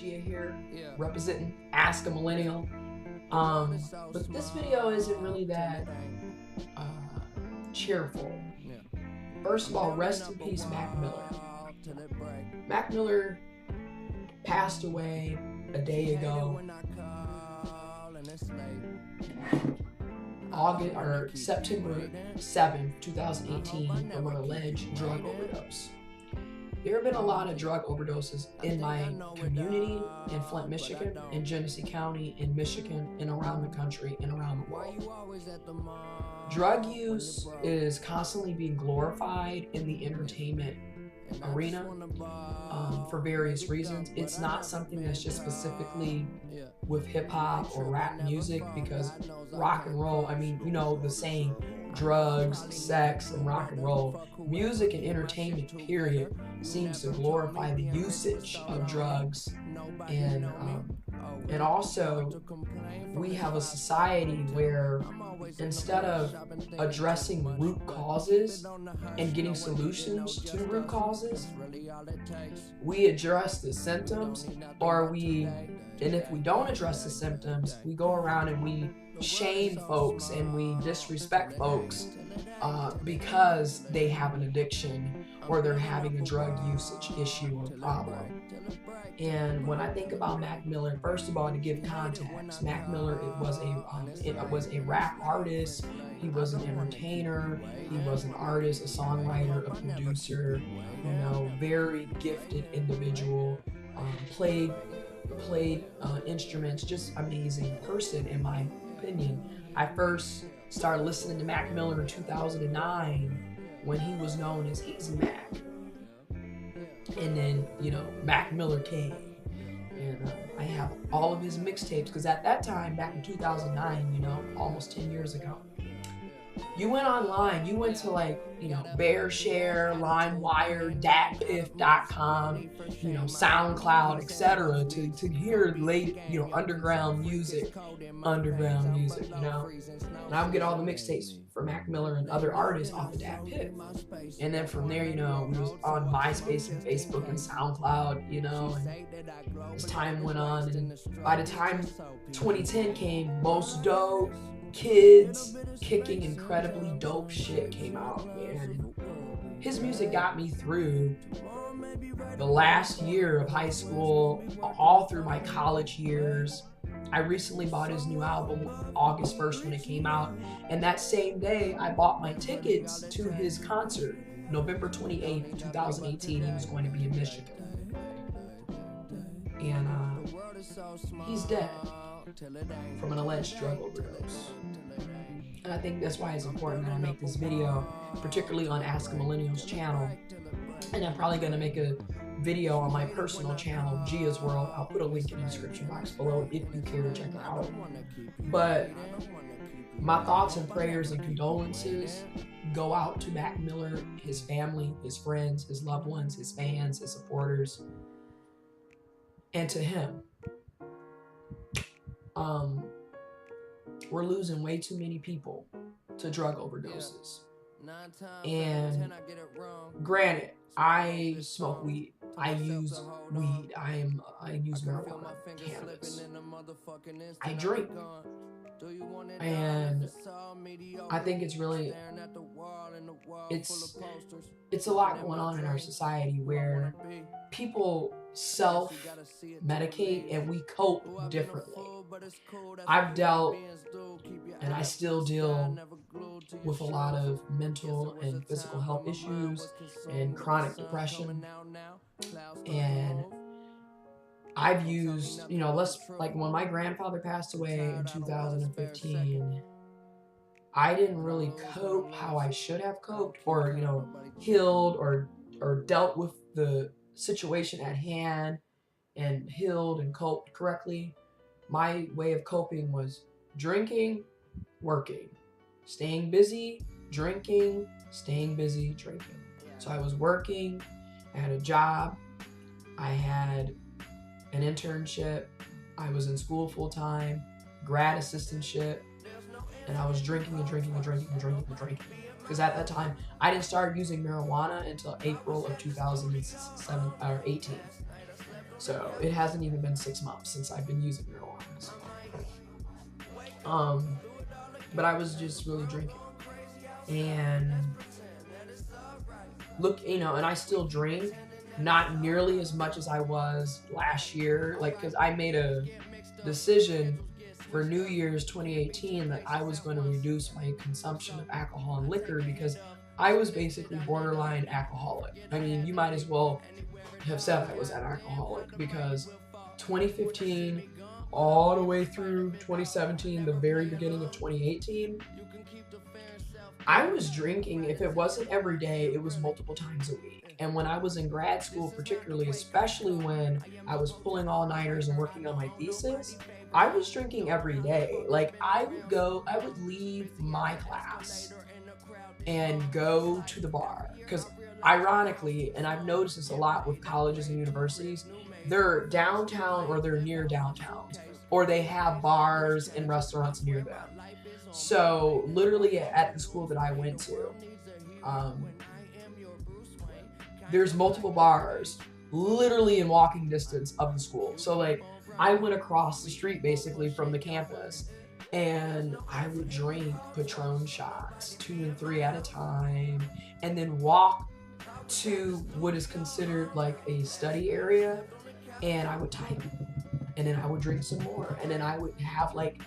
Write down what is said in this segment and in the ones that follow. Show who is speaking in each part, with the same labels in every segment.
Speaker 1: Gia here, representing AskAMillennial. But this video isn't really that cheerful. First of all, rest in peace, Mac Miller. Mac Miller passed away a day ago, September 7th, 2018, from an alleged drug overdose. There have been a lot of drug overdoses in my community in Flint, Michigan, in Genesee County, in Michigan, and around the country and around the world. Drug use is constantly being glorified in the entertainment arena for various reasons. It's not something that's just specifically with hip hop or rap music, because rock and roll, I mean, you know the saying, drugs, sex, and rock and roll. Music and entertainment, period, seems to glorify the usage of drugs, and also we have a society where instead of addressing root causes and getting solutions to root causes, we address the symptoms, and if we don't address the symptoms, we go around and we shame folks and we disrespect folks because they have an addiction or they're having a drug usage issue or problem. And when I think about Mac Miller, first of all, to give context, Mac Miller was a rap artist. He was an entertainer. He was an artist, a songwriter, a producer. You know, very gifted individual. Played instruments. Just amazing person, in my opinion. I first started listening to Mac Miller in 2009 when he was known as Easy Mac. And then, you know, Mac Miller came, and I have all of his mixtapes, because at that time, back in 2009, you know, almost 10 years ago, you went online, you went to, like, you know, BearShare, LimeWire, DatPiff.com, you know, SoundCloud, etc. to hear late, you know, underground music, you know. And I would get all the mixtapes for Mac Miller and other artists off of DatPiff. And then from there, you know, we was on MySpace and Facebook and SoundCloud, you know, and as time went on, and by the time 2010 came, Most Dope, Kids, Kicking Incredibly Dope shit came out, man. His music got me through the last year of high school, all through my college years. I recently bought his new album August 1st when it came out, and that same day I bought my tickets to his concert, November 28th, 2018. He was going to be in Michigan, and he's dead from an alleged drug overdose. And I think that's why it's important that I make this video, particularly on AskAMillennial's channel. And I'm probably going to make a video on my personal channel, Gia's World. I'll put a link in the description box below if you care to check it out. But my thoughts and prayers and condolences go out to Mac Miller, his family, his friends, his loved ones, his fans, his supporters, and to him. We're losing way too many people to drug overdoses. And granted, I smoke weed. I use weed. I use marijuana, cannabis. I drink. And I think it's really, it's a lot going on in our society where people self-medicate and we cope differently. I've dealt, and I still deal with a lot of mental and physical health issues and chronic depression. And I've used, you know, like when my grandfather passed away in 2015, I didn't really cope how I should have coped, or, you know, healed or dealt with the situation at hand and healed and coped correctly. My way of coping was drinking, working, staying busy, drinking, staying busy, drinking. So I was working, I had a job, I had an internship, I was in school full time, grad assistantship, and I was drinking and drinking and drinking and drinking and drinking. Because at that time, I didn't start using marijuana until April of 2018. So it hasn't even been 6 months since I've been using marijuana. So. But I was just really drinking. And look, and I still drink, not nearly as much as I was last year. Like, cause I made a decision for New Year's 2018 that I was going to reduce my consumption of alcohol and liquor because I was basically borderline alcoholic. I mean, you might as well have said I was an alcoholic because 2015 all the way through 2017, the very beginning of 2018, I was drinking. If it wasn't every day, it was multiple times a week. And when I was in grad school, particularly, especially when I was pulling all-nighters and working on my thesis, I was drinking every day. Like, I would leave my class and go to the bar. Because ironically, and I've noticed this a lot with colleges and universities, they're downtown or they're near downtowns, or they have bars and restaurants near them. So literally at the school that I went to, there's multiple bars literally in walking distance of the school. So like I went across the street basically from the campus and I would drink Patron shots, 2 and 3 at a time, and then walk to what is considered like a study area, and I would type, and then I would drink some more, and then I would have like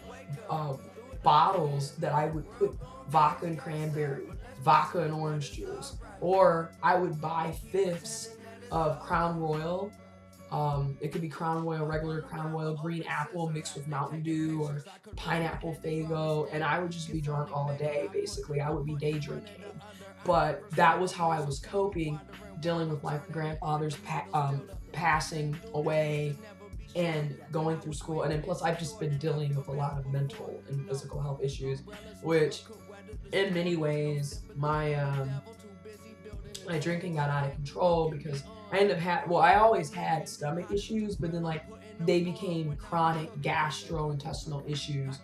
Speaker 1: bottles that I would put vodka and cranberry, vodka and orange juice, or I would buy fifths of Crown Royal. It could be Crown Royal, regular Crown Royal, green apple mixed with Mountain Dew or pineapple Faygo, and I would just be drunk all day, basically. I would be day drinking. But that was how I was coping, dealing with my grandfather's passing away and going through school. And then plus I've just been dealing with a lot of mental and physical health issues, which in many ways my drinking got out of control because I ended up I always had stomach issues, but then like they became chronic gastrointestinal issues,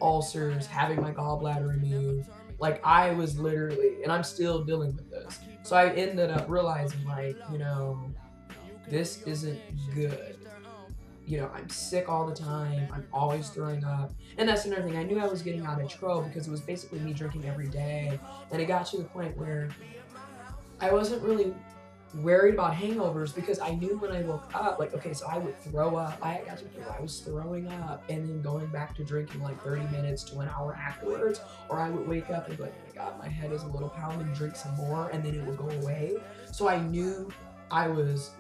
Speaker 1: ulcers, having my gallbladder removed. Like I was literally, and I'm still dealing with this. So I ended up realizing like, this isn't good. I'm sick all the time. I'm always throwing up. And that's another thing. I knew I was getting out of control because it was basically me drinking every day. And it got to the point where I wasn't really worried about hangovers because I knew when I woke up, like, okay, so I would throw up. I was throwing up and then going back to drinking like 30 minutes to an hour afterwards. Or I would wake up and be like, oh my God, my head is a little pounding, drink some more, and then it would go away. So I knew I was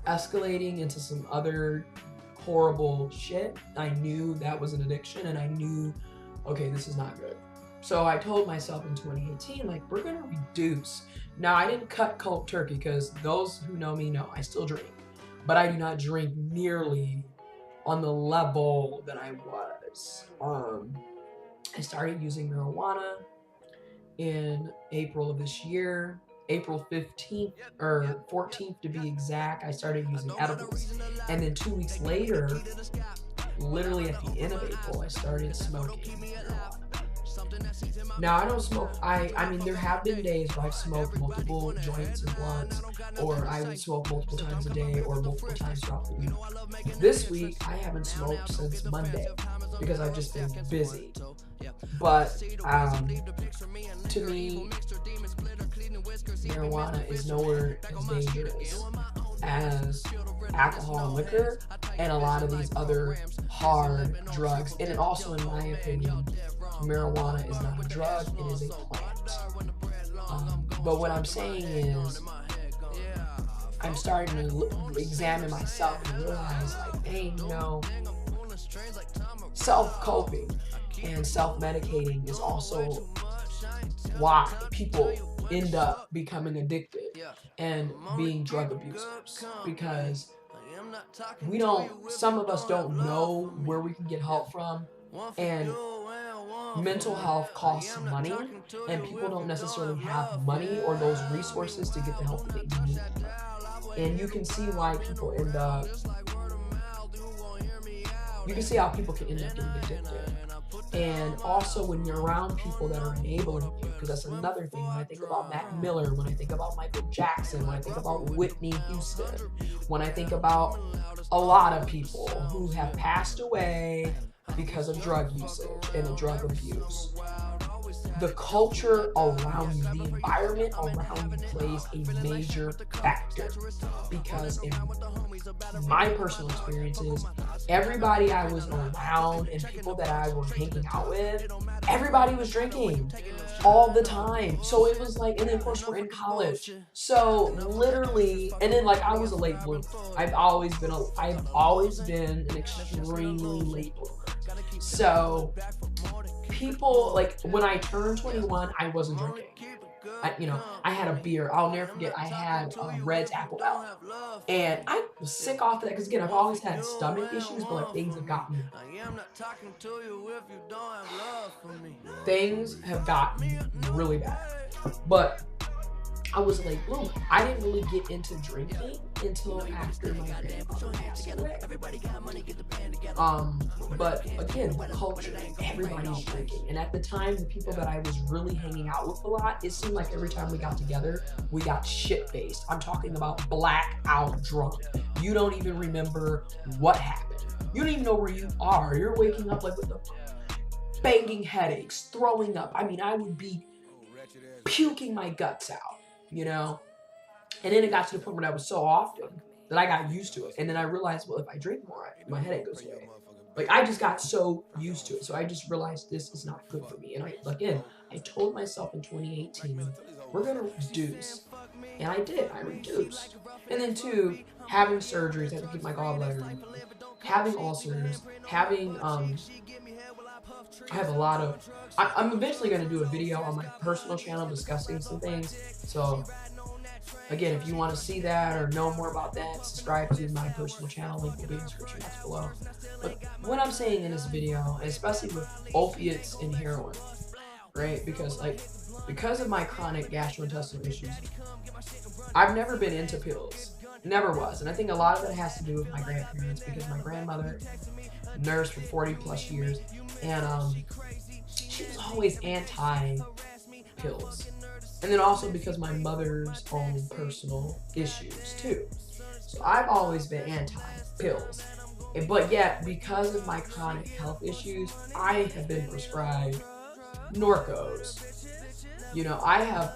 Speaker 1: escalating into some other horrible shit. I knew that was an addiction, and I knew, okay, this is not good. So I told myself in 2018, like, we're gonna reduce. Now, I didn't cut cold turkey because those who know me know I still drink, but I do not drink nearly on the level that I was. I started using marijuana in April of this year. April 15th or 14th to be exact, I started using edibles. And then 2 weeks later, literally at the end of April, I started smoking marijuana. Now I don't smoke, I mean there have been days where I've smoked multiple joints and blunts, or I would smoke multiple times a day or multiple times throughout the week. This week I haven't smoked since Monday because I've just been busy. But to me, marijuana is nowhere as dangerous as alcohol and liquor and a lot of these other hard drugs. And it also, in my opinion, marijuana is not a drug, it is a plant. But what I'm saying is, I'm starting to examine myself and realize, like, hey, self-coping and self-medicating is also why people end up becoming addicted and being drug abusers, because some of us don't know where we can get help from, and mental health costs money, and people don't necessarily have money or those resources to get the help that they need. And you can see why people end up, you can see how people can end up getting addicted. And also when you're around people that are enabling you, because that's another thing. When I think about Mac Miller, when I think about Michael Jackson, when I think about Whitney Houston, when I think about a lot of people who have passed away because of drug usage and drug abuse, the culture around you, the environment around you plays a major factor. Because in my personal experiences, everybody I was around and people that I was hanging out with, everybody was drinking all the time. So it was like, and then of course we're in college. So literally, and then like I was a late bloomer. I've always been an extremely late bloomer. So people, like when I turned 21, I wasn't drinking. I had a beer. I'll never forget. I had Red's Apple Ale, and I was sick off of that because again, I've always had stomach issues, but like things have gotten really bad. But I was a late bloomer. I didn't really get into drinking until after my grandfather passed away. But again, the culture, everybody's drinking. And at the time, the people that I was really hanging out with a lot, it seemed like every time we got together, we got shit-faced. I'm talking about blackout drunk. You don't even remember what happened. You don't even know where you are. You're waking up like with the banging headaches, throwing up. I mean, I would be puking my guts out. And then it got to the point where that was so often that I got used to it. And then I realized, well, if I drink more, my headache goes away. Like, I just got so used to it. So I just realized this is not good for me. And I told myself in 2018, we're going to reduce. And I did. I reduced. And then, two, having surgeries. I had to keep my gallbladder. Having ulcers. Having, I have a lot of, I'm eventually going to do a video on my personal channel discussing some things. So, again, if you want to see that or know more about that, subscribe to my personal channel. Link will be in the description box below. But what I'm saying in this video, especially with opiates and heroin, right? Because of my chronic gastrointestinal issues, I've never been into pills. Never was. And I think a lot of it has to do with my grandparents, because my grandmother nursed for 40 plus years, and she was always anti-pills. And then also because my mother's own personal issues too. So I've always been anti-pills. But yet, because of my chronic health issues, I have been prescribed Norcos. I have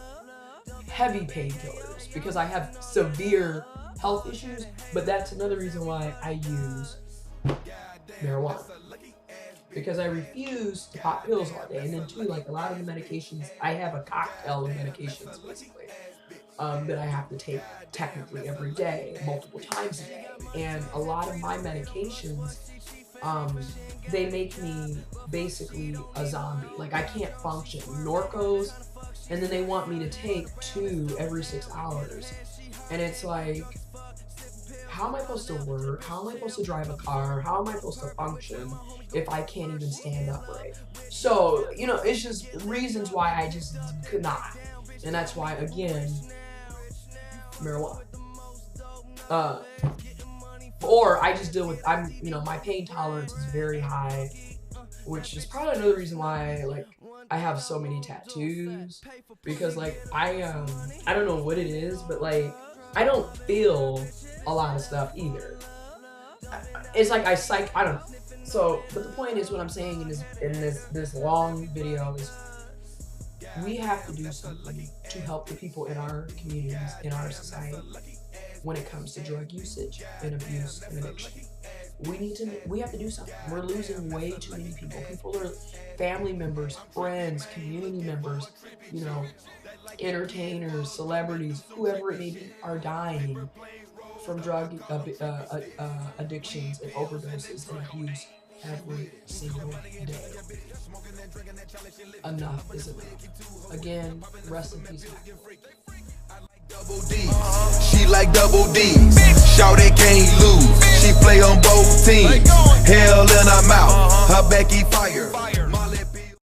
Speaker 1: heavy painkillers because I have severe health issues, but that's another reason why I use marijuana. Because I refuse to pop pills all day. And then two, like a lot of the medications, I have a cocktail of medications basically that I have to take technically every day, multiple times a day. And a lot of my medications, they make me basically a zombie. Like I can't function. Norcos, and then they want me to take 2 every 6 hours. And it's like, how am I supposed to work? How am I supposed to drive a car? How am I supposed to function if I can't even stand upright? So, it's just reasons why I just could not. And that's why, again, marijuana. Or I just deal with, my pain tolerance is very high, which is probably another reason why, I have so many tattoos. Because, I don't know what it is, but, I don't feel a lot of stuff either. It's like I don't know. So, but the point is, what I'm saying in this long video is, we have to do something to help the people in our communities, in our society, when it comes to drug usage and abuse and addiction. We have to do something. We're losing way too many people. People are family members, friends, community members, entertainers, celebrities, whoever it may be, are dying from drug addictions and overdoses and abuse every single day. Enough is enough. Again, rest in peace.
Speaker 2: She like double D's. Shawty can't lose. She play on both teams. Hell in her mouth. Her Becky fire.